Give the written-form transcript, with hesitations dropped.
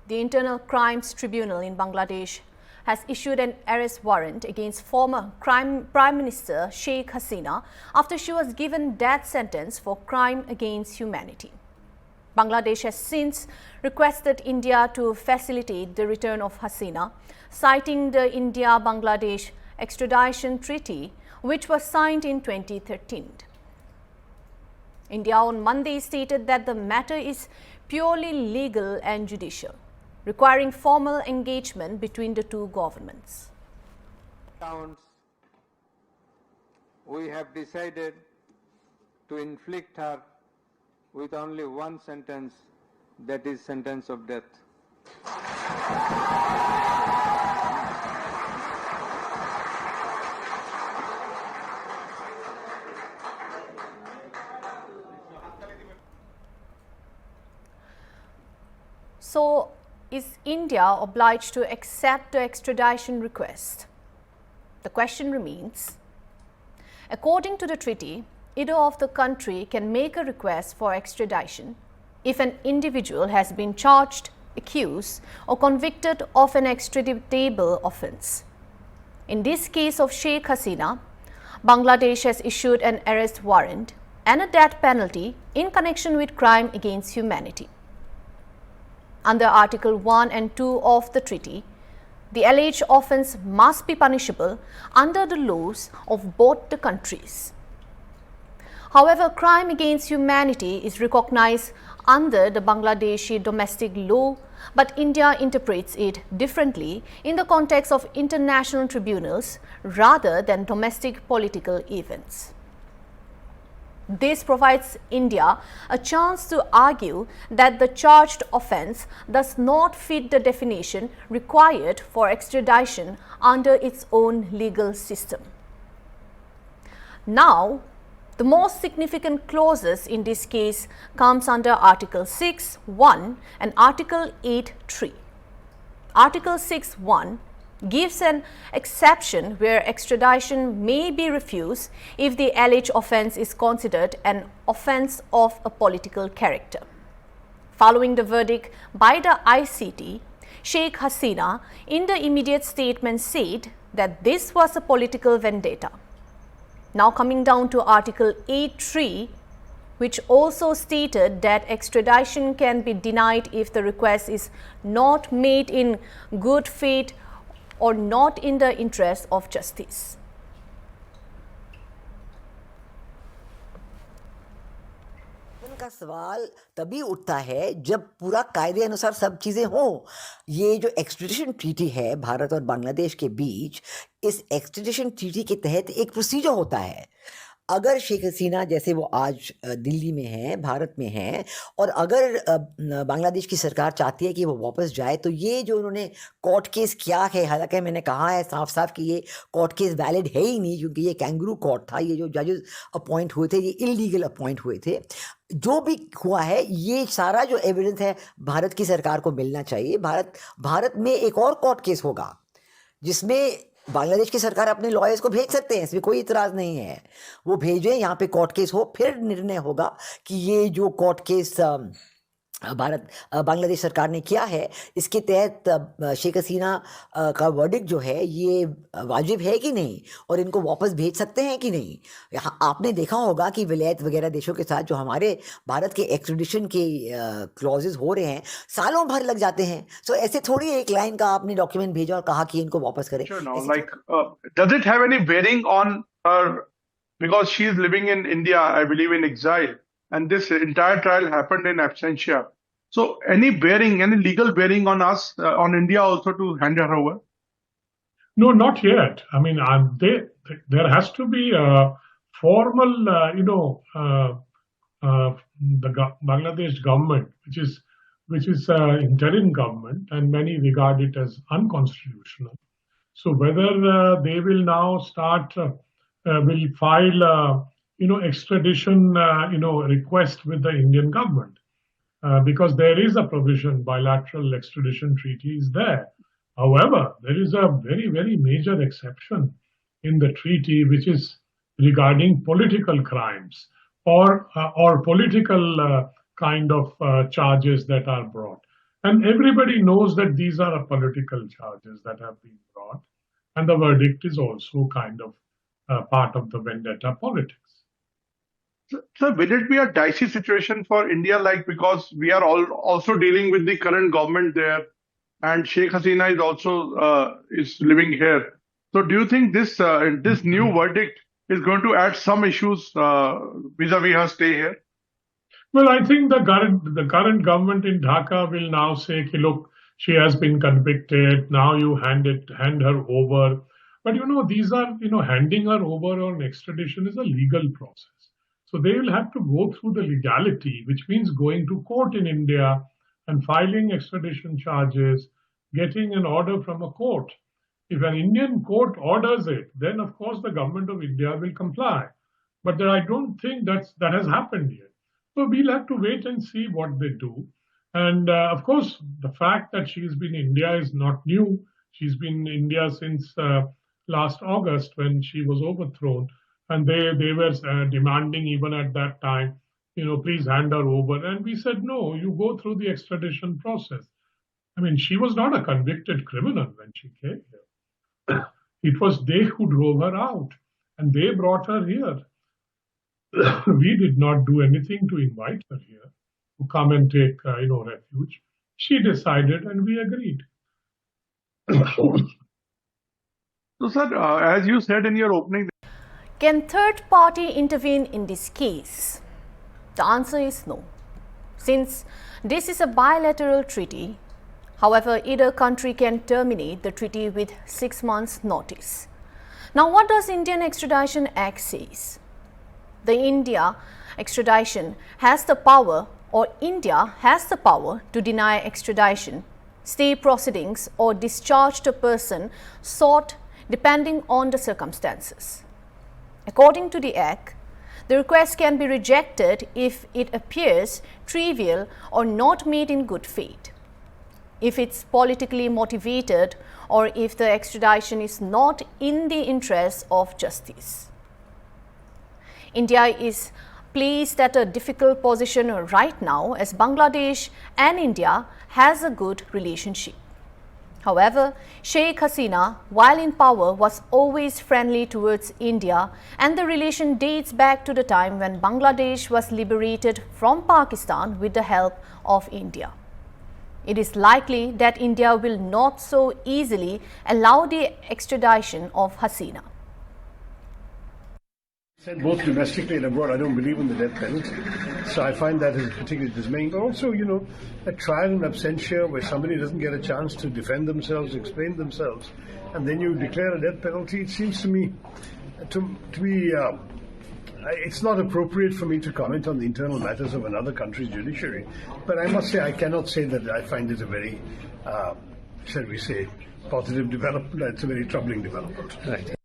The Internal Crimes Tribunal in Bangladesh has issued an arrest warrant against former Prime Minister Sheikh Hasina after she was given death sentence for crime against humanity. Bangladesh has since requested India to facilitate the return of Hasina, citing the India-Bangladesh Extradition Treaty, which was signed in 2013. India on Monday stated that the matter is purely legal and judicial, requiring formal engagement between the two governments. We have decided to inflict her with only one sentence, that is sentence of death. So, is India obliged to accept the extradition request? The question remains. According to the treaty, either of the country can make a request for extradition if an individual has been charged, accused, or convicted of an extraditable offence. In this case of Sheikh Hasina, Bangladesh has issued an arrest warrant and a death penalty in connection with crime against humanity. Under Article 1 and 2 of the treaty, the alleged offence must be punishable under the laws of both the countries. However, crime against humanity is recognized under the Bangladeshi domestic law, but India interprets it differently in the context of international tribunals rather than domestic political events. This provides India a chance to argue that the charged offence does not fit the definition required for extradition under its own legal system. Now, the most significant clauses in this case comes under Article 6(1) and Article 8(3). Article 6(1) gives an exception where extradition may be refused if the alleged offence is considered an offence of a political character. Following the verdict by the ICT, Sheikh Hasina in the immediate statement said that this was a political vendetta. Now coming down to Article 8(3), which also stated that extradition can be denied if the request is not made in good faith or not in the interest of justice. का सवाल तभी उठता है जब पूरा कायदे अनुसार सब चीज़ें हों। ये जो एक्सट्रेडिशन ट्रीटी है भारत और बांग्लादेश के बीच, इस एक्सट्रेडिशन ट्रीटी के तहत एक प्रोसीजर होता है। अगर शेख हसीना जैसे वो आज दिल्ली में हैं, भारत में हैं, और अगर बांग्लादेश की सरकार चाहती है कि वो वापस जाए, तो ये जो उन्होंने कोर्ट केस किया है, हालांकि मैंने कहा है साफ साफ कि ये कोर्ट केस वैलिड है ही नहीं, क्योंकि ये कैंगरू कोर्ट था। ये जो जजेस अपॉइंट हुए थे ये इलीगल अपॉइंट हुए थे। जो भी हुआ है ये सारा जो एविडेंस है भारत की सरकार को मिलना चाहिए। भारत में एक और कोर्ट केस होगा जिसमें बांग्लादेश की सरकार अपने लॉयर्स को भेज सकते हैं, इसमें कोई इतराज़ नहीं है। वो भेजें, यहाँ पे कोर्ट केस हो, फिर निर्णय होगा कि ये जो कोर्ट केस बांग्लादेश सरकार ने किया है इसके तहत शेख हसीना का वर्डिक्ट जो है ये वाजिब है कि नहीं, और इनको वापस भेज सकते हैं कि नहीं। यहाँ आपने देखा होगा कि विलायत वगैरह देशों के साथ जो हमारे भारत के एक्सट्रेडिशन के क्लॉजेस हो रहे हैं सालों भर लग जाते हैं। सो ऐसे थोड़ी एक लाइन का आपने डॉक्यूमेंट भेजा और कहा कि इनको वापस करें। Does it have any bearing on her, because she is living in India, I believe in exile, and this entire trial happened in absentia. So any bearing, any legal bearing on us, on India also to hand her over? No, not yet. I mean, there has to be a formal, the Bangladesh government, which is interim government, and many regard it as unconstitutional. So whether they will now will file, extradition, request with the Indian government. Because there is a provision, bilateral extradition treaty is there. However, there is a very, very major exception in the treaty, which is regarding political crimes or political kind of charges that are brought. And everybody knows that these are political charges that have been brought. And the verdict is also kind of part of the vendetta politics. So will it be a dicey situation for India, like, because we are also dealing with the current government there, and Sheikh Hasina is also is living here. So do you think this this new verdict is going to add some issues vis-a-vis her stay here? Well, I think the current government in Dhaka will now say, look, she has been convicted. Now you hand her over. But these are handing her over on extradition is a legal process. So they will have to go through the legality, which means going to court in India and filing extradition charges, getting an order from a court. If an Indian court orders it, then of course the government of India will comply. But I don't think that has happened yet. So we'll have to wait and see what they do. And of course, the fact that she's been in India is not new. She's been in India since last August when she was overthrown. And they were demanding even at that time, please hand her over. And we said, no, you go through the extradition process. I mean, she was not a convicted criminal when she came here. It was they who drove her out and they brought her here. We did not do anything to invite her here to come and take, refuge. She decided and we agreed. So, sir, as you said in your opening, can third party intervene in this case? The answer is no. Since this is a bilateral treaty, however, either country can terminate the treaty with 6 months' notice. Now, what does Indian Extradition Act says? The India extradition has the power, or India has the power to deny extradition, stay proceedings, or discharge the person sought depending on the circumstances. According to the Act, the request can be rejected if it appears trivial or not made in good faith, if it's politically motivated, or if the extradition is not in the interest of justice. India is placed at a difficult position right now as Bangladesh and India has a good relationship. However, Sheikh Hasina, while in power, was always friendly towards India, and the relation dates back to the time when Bangladesh was liberated from Pakistan with the help of India. It is likely that India will not so easily allow the extradition of Hasina. Said both domestically and abroad, I don't believe in the death penalty. So I find that is particularly dismaying. But also, a trial in absentia where somebody doesn't get a chance to defend themselves, explain themselves, and then you declare a death penalty, it seems to me to be, it's not appropriate for me to comment on the internal matters of another country's judiciary. But I must say, I cannot say that I find it a very, shall we say, positive development. It's a very troubling development. Right.